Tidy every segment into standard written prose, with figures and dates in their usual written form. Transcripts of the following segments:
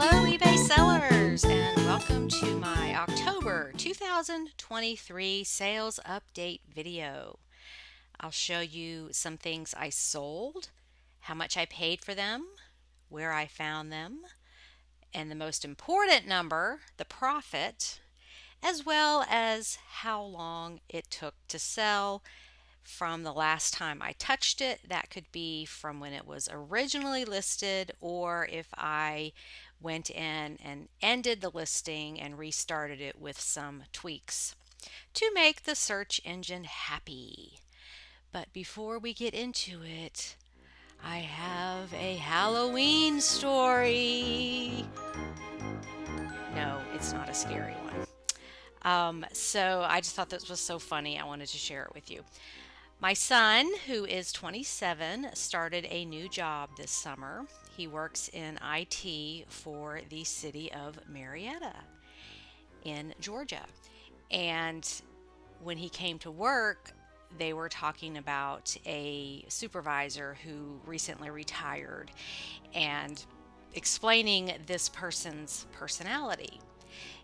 Hello, eBay sellers, and welcome to my October 2023 sales update video. I'll show you some things I sold, how much I paid for them, where I found them, and the most important number, the profit, as well as how long it took to sell from the last time I touched it. That could be from when it was originally listed, or if I went in and ended the listing and restarted it with some tweaks to make the search engine happy. But before we get into it, I have a Halloween story. No, it's not a scary one. So I just thought this was so funny. I wanted to share it with you. My son, who is 27, started a new job this summer. He works in IT for the city of Marietta in Georgia. And when he came to work, they were talking about a supervisor who recently retired and explaining this person's personality.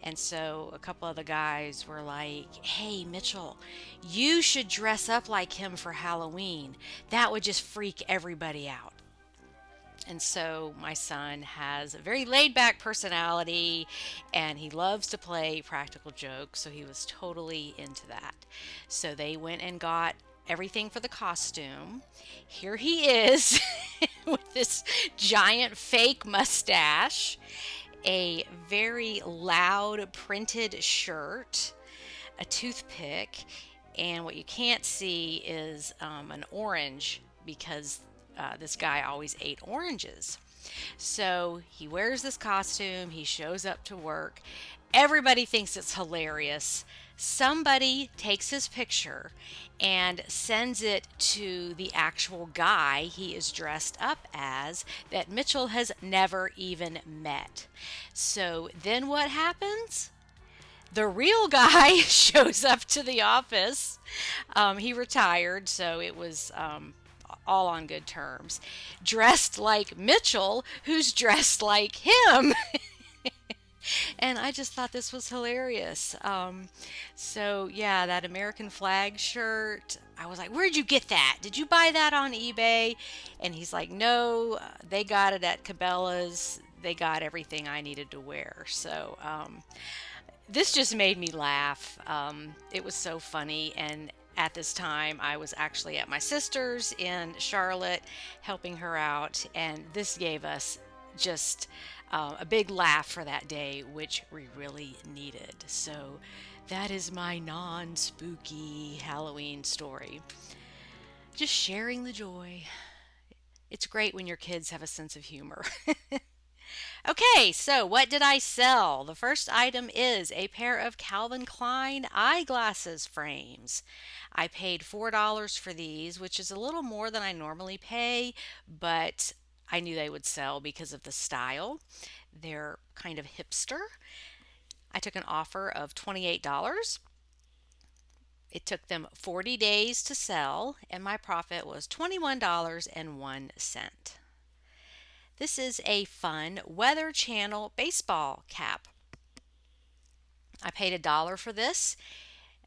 And so a couple of the guys were like, "Hey, Mitchell, you should dress up like him for Halloween. That would just freak everybody out." And so my son has a very laid back personality and he loves to play practical jokes. So he was totally into that. So they went and got everything for the costume. Here he is with this giant fake mustache, a very loud printed shirt, a toothpick, and what you can't see is an orange because this guy always ate oranges. So he wears this costume, he shows up to work. Everybody thinks it's hilarious. Somebody takes his picture and sends it to the actual guy he is dressed up as that Mitchell has never even met. So then what happens? The real guy shows up to the office. He retired, so it was all on good terms. Dressed like Mitchell, who's dressed like him. And I just thought this was hilarious. So yeah, that American flag shirt, I was like, "Where'd you get that? Did you buy that on eBay?" And he's like, "No, they got it at Cabela's. They got everything I needed to wear." So this just made me laugh. It was so funny. And at this time, I was actually at my sister's in Charlotte helping her out. And this gave us just a big laugh for that day, which we really needed. So that is my non-spooky Halloween story. Just sharing the joy. It's great when your kids have a sense of humor. Okay, so what did I sell? The first item is a pair of Calvin Klein eyeglasses frames. I paid $4 for these, which is a little more than I normally pay, but I knew they would sell because of the style. They're kind of hipster. I took an offer of $28. It took them 40 days to sell, and my profit was $21.01. This is a fun Weather Channel baseball cap. I paid $1 for this.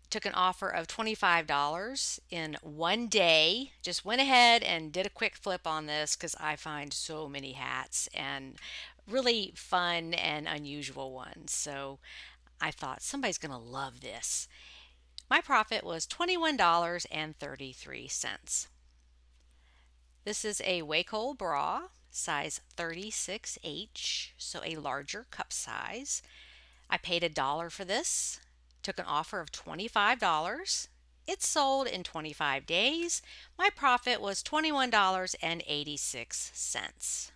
Took an offer of $25 in one day. Just went ahead and did a quick flip on this because I find so many hats and really fun and unusual ones. So I thought somebody's going to love this. My profit was $21.33. This is a Wacol bra, size 36H, so a larger cup size. I paid $1 for this. Took an offer of $25. It sold in 25 days. My profit was $21.86.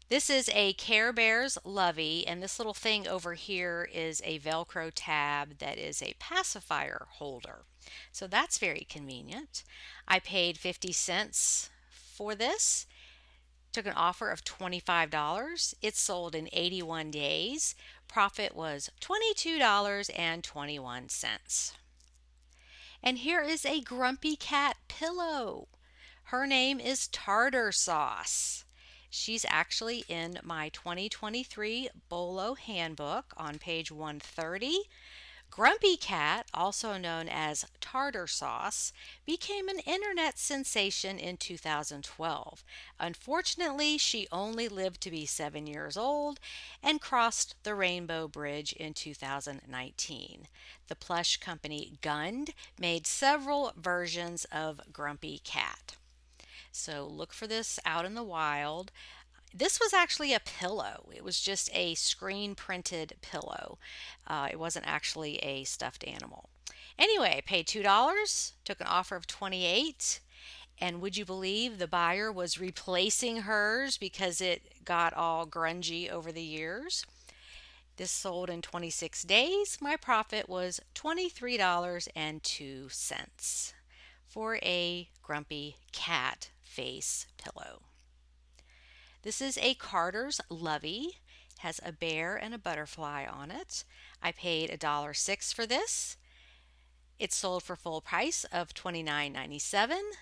This is a Care Bears Lovey, and this little thing over here is a Velcro tab that is a pacifier holder. So that's very convenient. I paid 50 cents for this. Took an offer of $25. It sold in 81 days. Profit was $22.21. And here is a Grumpy Cat pillow. Her name is Tartar Sauce. She's actually in my 2023 BOLO handbook on page 130. Grumpy Cat, also known as tartar sauce, became an internet sensation in 2012. Unfortunately, she only lived to be 7 years old and crossed the Rainbow Bridge in 2019. The plush company Gund made several versions of Grumpy Cat. So look for this out in the wild. This was actually a pillow. It was just a screen printed pillow. It wasn't actually a stuffed animal. Anyway, paid $2, took an offer of 28, and would you believe the buyer was replacing hers because it got all grungy over the years? This sold in 26 days. My profit was $23.02 for a grumpy cat face pillow. This is a Carter's Lovey. Has a bear and a butterfly on it. I paid $1.06 for this. It sold for full price of $29.97.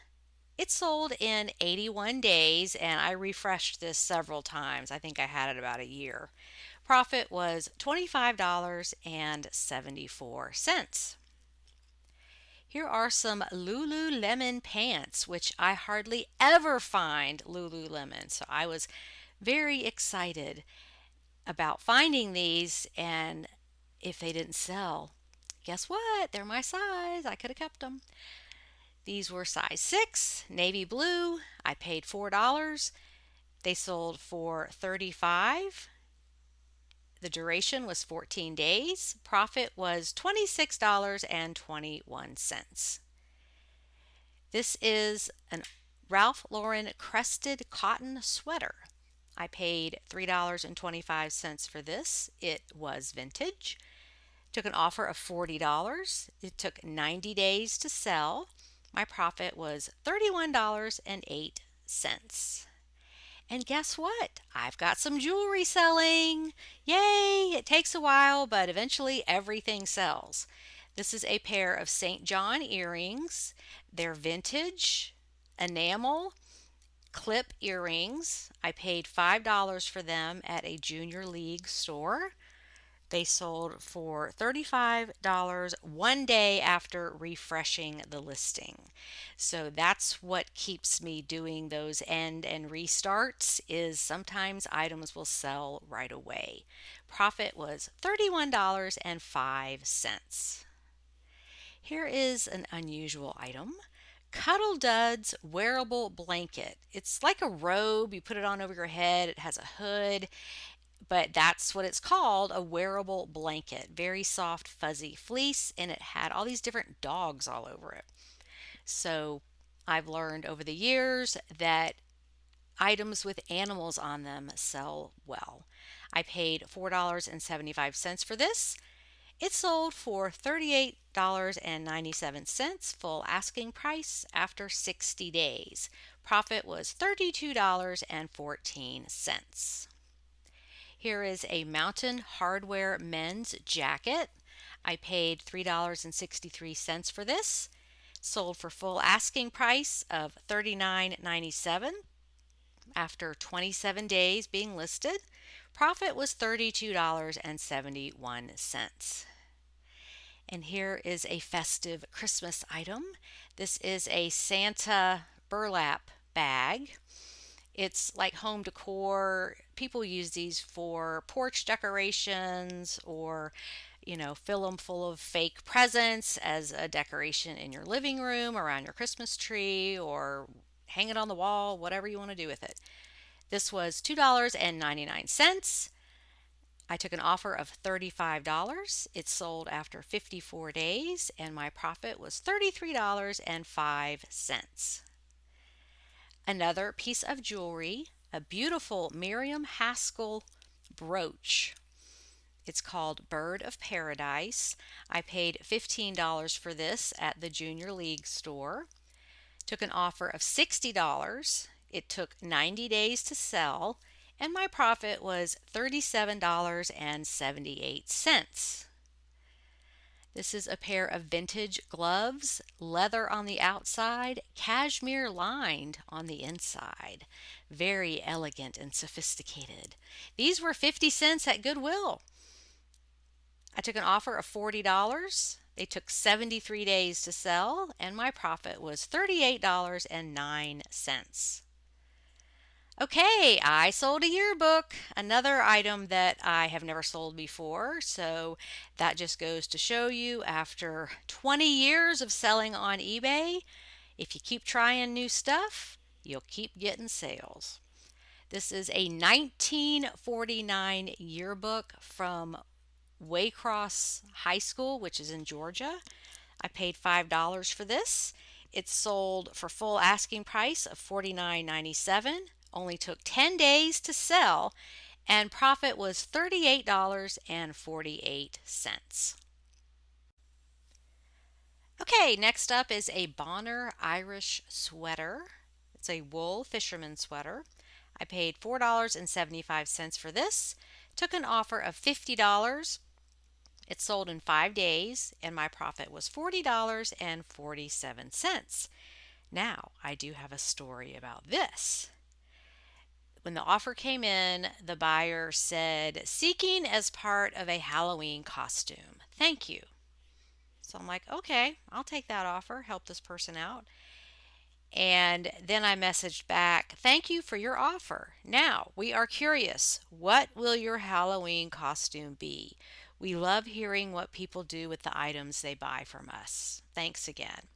It sold in 81 days, and I refreshed this several times. I think I had it about a year. Profit was $25.74. Here are some Lululemon pants, which I hardly ever find Lululemon. So I was very excited about finding these, and if they didn't sell, guess what? They're my size. I could have kept them. These were size 6, navy blue. I paid $4. They sold for $35. The duration was 14 days. Profit was $26.21. This is an Ralph Lauren crested cotton sweater. I paid $3.25 for this. It was vintage. Took an offer of $40. It took 90 days to sell. My profit was $31.08. And guess what? I've got some jewelry selling. Yay! It takes a while, but eventually everything sells. This is a pair of St. John earrings. They're vintage, enamel, clip earrings. I paid $5 for them at a junior league store. They sold for $35 one day after refreshing the listing. So that's what keeps me doing those end and restarts is sometimes items will sell right away. Profit was $31.05. Here is an unusual item. Cuddle Duds wearable blanket. It's like a robe. You put it on over your head. It has a hood, but that's what it's called, a wearable blanket. Very soft, fuzzy fleece, and it had all these different dogs all over it. So I've learned over the years that items with animals on them sell well. I paid $4.75 for this. It sold for $38.97, full asking price after 60 days. Profit was $32.14. Here is a Mountain Hardwear men's jacket. I paid $3.63 for this. Sold for full asking price of $39.97 after 27 days being listed. Profit was $32.71. And here is a festive Christmas item. This is a Santa burlap bag. It's like home decor. People use these for porch decorations or, fill them full of fake presents as a decoration in your living room, around your Christmas tree, or hang it on the wall, whatever you want to do with it. This was $2.99. I took an offer of $35. It sold after 54 days, and my profit was $33.05. Another piece of jewelry, a beautiful Miriam Haskell brooch. It's called Bird of Paradise. I paid $15 for this at the Junior League store. Took an offer of $60. It took 90 days to sell, and my profit was $37.78. This is a pair of vintage gloves, leather on the outside, cashmere lined on the inside. Very elegant and sophisticated. These were 50 cents at Goodwill. I took an offer of $40. They took 73 days to sell, and my profit was $38.09. Okay, I sold a yearbook, another item that I have never sold before. So that just goes to show you, after 20 years of selling on eBay, if you keep trying new stuff, you'll keep getting sales. This is a 1949 yearbook from Waycross High School, which is in Georgia. I paid $5 for this. It sold for full asking price of $49.97. Only took 10 days to sell, and profit was $38.48. Okay, next up is a Bonner Irish sweater. It's a wool fisherman sweater. I paid $4.75 for this. Took an offer of $50. It sold in 5 days, and my profit was $40.47. Now, I do have a story about this. When the offer came in, the buyer said, "Seeking as part of a Halloween costume. Thank you." So I'm like, okay, I'll take that offer, help this person out. And then I messaged back, "Thank you for your offer. Now, we are curious. What will your Halloween costume be? We love hearing what people do with the items they buy from us. Thanks again."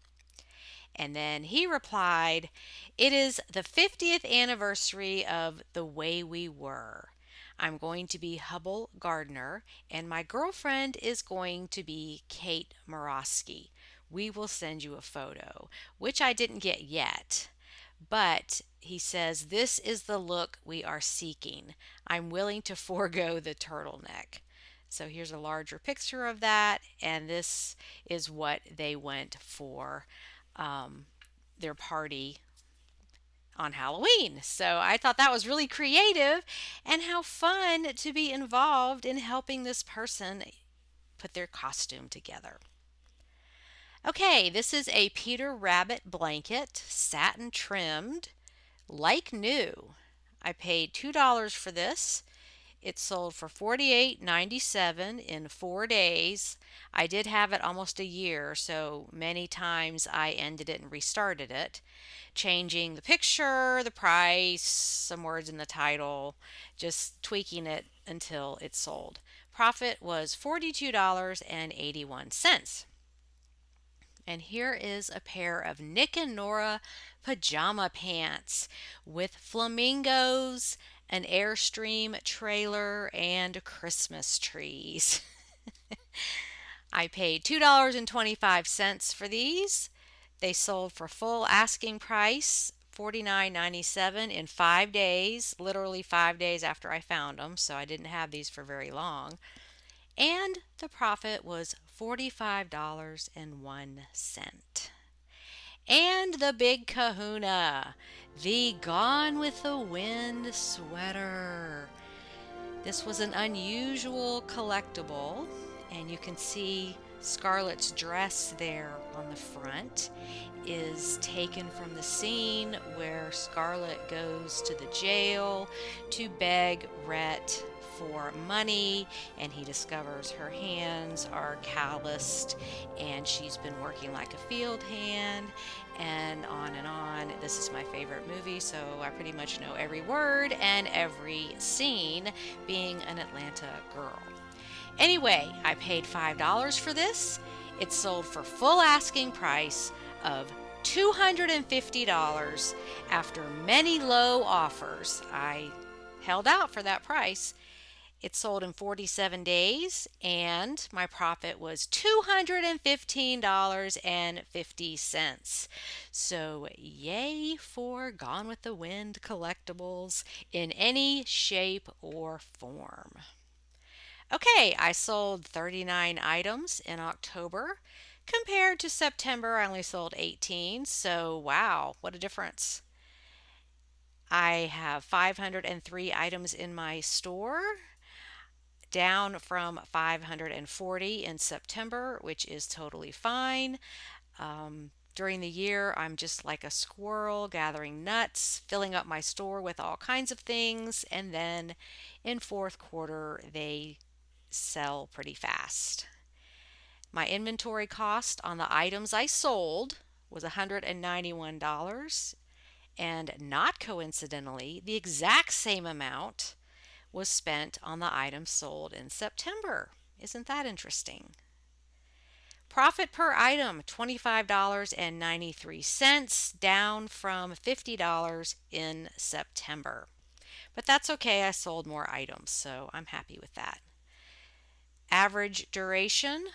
And then he replied, "It is the 50th anniversary of The Way We Were. I'm going to be Hubble Gardner, and my girlfriend is going to be Kate Morosky. We will send you a photo," which I didn't get yet. But he says, "This is the look we are seeking. I'm willing to forego the turtleneck." So here's a larger picture of that, and this is what they went for their party on Halloween. So I thought that was really creative, and how fun to be involved in helping this person put their costume together. Okay, this is a Peter Rabbit blanket, satin trimmed, like new. I paid $2 for this. It sold for $48.97 in 4 days. I did have it almost a year, so many times I ended it and restarted it, changing the picture, the price, some words in the title, just tweaking it until it sold. Profit was $42.81. And here is a pair of Nick and Nora pajama pants with flamingos, an Airstream trailer, and Christmas trees. I paid $2.25 for these. They sold for full asking price, $49.97 in 5 days, literally 5 days after I found them, so I didn't have these for very long. And the profit was $45.01. And the big kahuna, the Gone with the Wind sweater. This was an unusual collectible, and you can see Scarlett's dress there on the front is taken from the scene where Scarlett goes to the jail to beg Rhett for money, and he discovers her hands are calloused and she's been working like a field hand, and on and on. This is my favorite movie, so I pretty much know every word and every scene, being an Atlanta girl. Anyway, I paid $5 for this. It sold for full asking price of $250 after many low offers. I held out for that price. It sold in 47 days, and my profit was $215.50. So, yay for Gone with the Wind collectibles in any shape or form. Okay, I sold 39 items in October. Compared to September, I only sold 18. So, wow, what a difference. I have 503 items in my store, down from 540 in September, which is totally fine. During the year, I'm just like a squirrel gathering nuts, filling up my store with all kinds of things, and then in fourth quarter, they sell pretty fast. My inventory cost on the items I sold was $191, and not coincidentally, the exact same amount was spent on the items sold in September. Isn't that interesting? Profit per item, $25.93, down from $50 in September. But that's okay, I sold more items, so I'm happy with that. Average duration,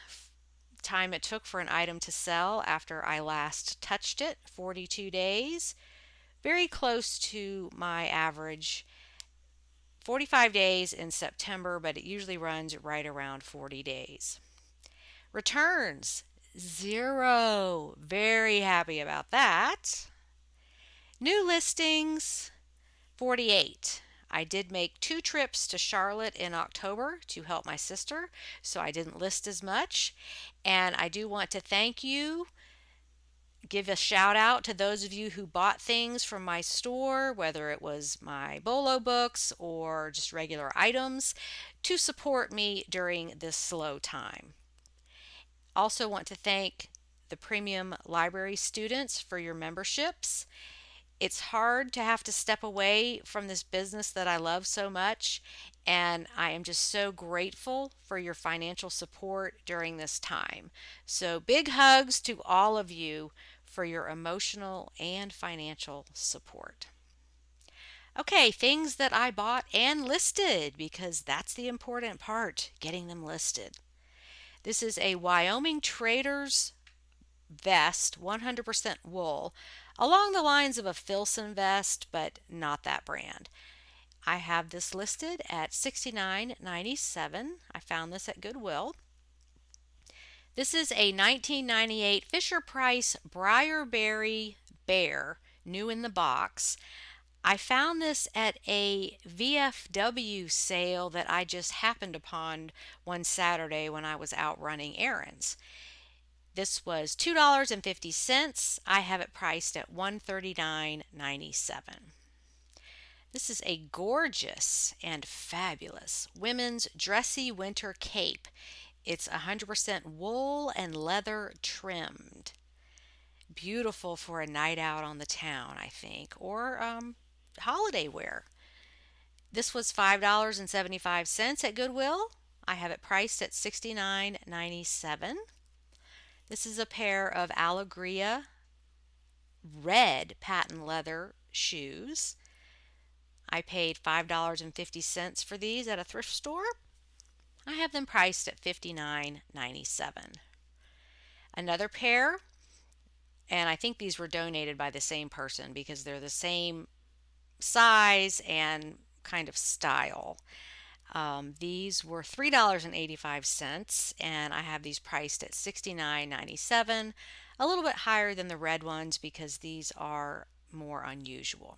time it took for an item to sell after I last touched it, 42 days. Very close to my average, 45 days in September, but it usually runs right around 40 days. Returns, 0. Very happy about that. New listings, 48. I did make 2 trips to Charlotte in October to help my sister, so I didn't list as much. And I do want to thank you, give a shout out to those of you who bought things from my store, whether it was my BOLO books or just regular items, to support me during this slow time. Also want to thank the premium library students for your memberships. It's hard to have to step away from this business that I love so much, and I am just so grateful for your financial support during this time. So big hugs to all of you for your emotional and financial support. Okay, things that I bought and listed, because that's the important part, getting them listed. This is a Wyoming Traders vest, 100% wool, along the lines of a Filson vest, but not that brand. I have this listed at $69.97. I found this at Goodwill. This is a 1998 Fisher-Price Briarberry Bear, new in the box. I found this at a VFW sale that I just happened upon one Saturday when I was out running errands. This was $2.50. I have it priced at $139.97. This is a gorgeous and fabulous women's dressy winter cape. It's 100% wool and leather trimmed. Beautiful for a night out on the town, I think, or holiday wear. This was $5.75 at Goodwill. I have it priced at $69.97. This is a pair of Allegria red patent leather shoes. I paid $5.50 for these at a thrift store. I have them priced at $59.97. Another pair, and I think these were donated by the same person because they're the same size and kind of style. These were $3.85, and I have these priced at $69.97, a little bit higher than the red ones because these are more unusual.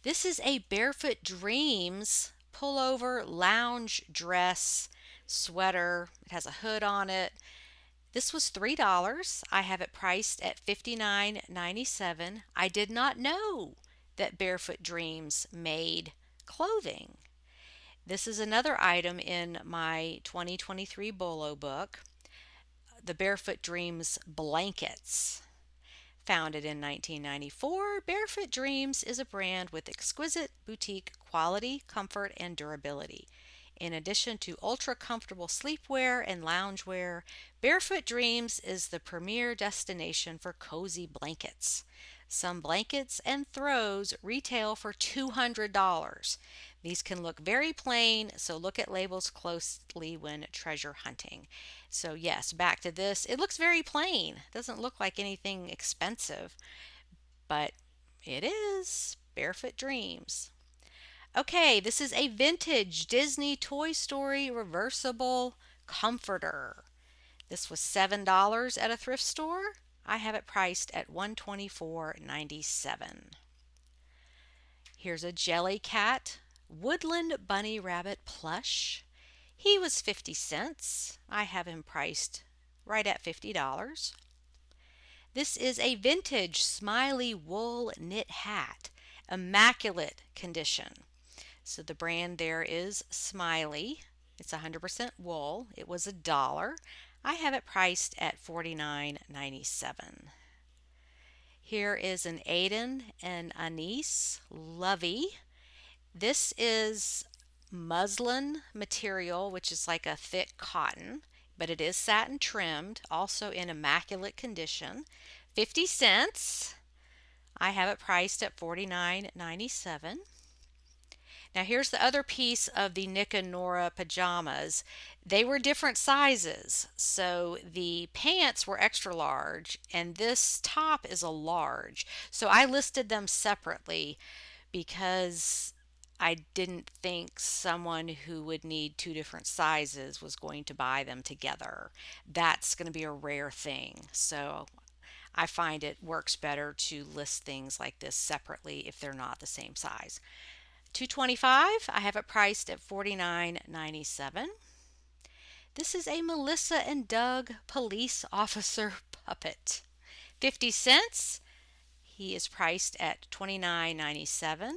This is a Barefoot Dreams pullover lounge dress sweater. It has a hood on it. This was $3. I have it priced at $59.97. I did not know that Barefoot Dreams made clothing. This is another item in my 2023 BOLO book, the Barefoot Dreams blankets. Founded in 1994, Barefoot Dreams is a brand with exquisite boutique quality, comfort, and durability. In addition to ultra-comfortable sleepwear and loungewear, Barefoot Dreams is the premier destination for cozy blankets. Some blankets and throws retail for $200. These can look very plain, so look at labels closely when treasure hunting. So yes, back to this. It looks very plain. It doesn't look like anything expensive, but it is Barefoot Dreams. Okay, this is a vintage Disney Toy Story reversible comforter. This was $7 at a thrift store. I have it priced at $124.97. Here's a Jellycat Woodland Bunny Rabbit plush. He was 50 cents. I have him priced right at $50. This is a vintage smiley wool knit hat, immaculate condition. So the brand there is Smiley. It's 100% wool. It was $1. I have it priced at $49.97. Here is an Aiden and Anise Lovey. This is muslin material, which is like a thick cotton, but it is satin trimmed, also in immaculate condition. 50 cents. I have it priced at $49.97. Now here's the other piece of the Nick and Nora pajamas. They were different sizes. So the pants were extra large and this top is a large. So I listed them separately because I didn't think someone who would need two different sizes was going to buy them together. That's going to be a rare thing. So I find it works better to list things like this separately if they're not the same size. $2.25. I have it priced at $49.97. This is a Melissa and Doug police officer puppet. 50 cents. He is priced at $29.97.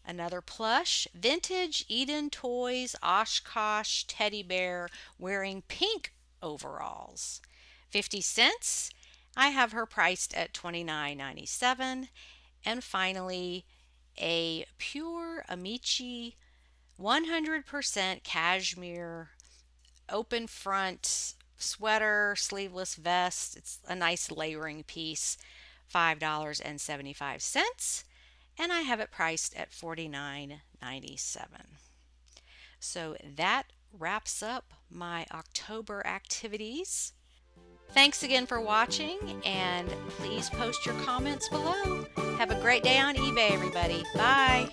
Another plush, vintage Eden Toys Oshkosh teddy bear wearing pink overalls. 50 cents. I have her priced at $29.97. And finally, a pure Amici 100% cashmere open front sweater, sleeveless vest. It's a nice layering piece, $5.75. And I have it priced at $49.97. So that wraps up my October activities. Thanks again for watching, and please post your comments below. Have a great day on eBay, everybody. Bye.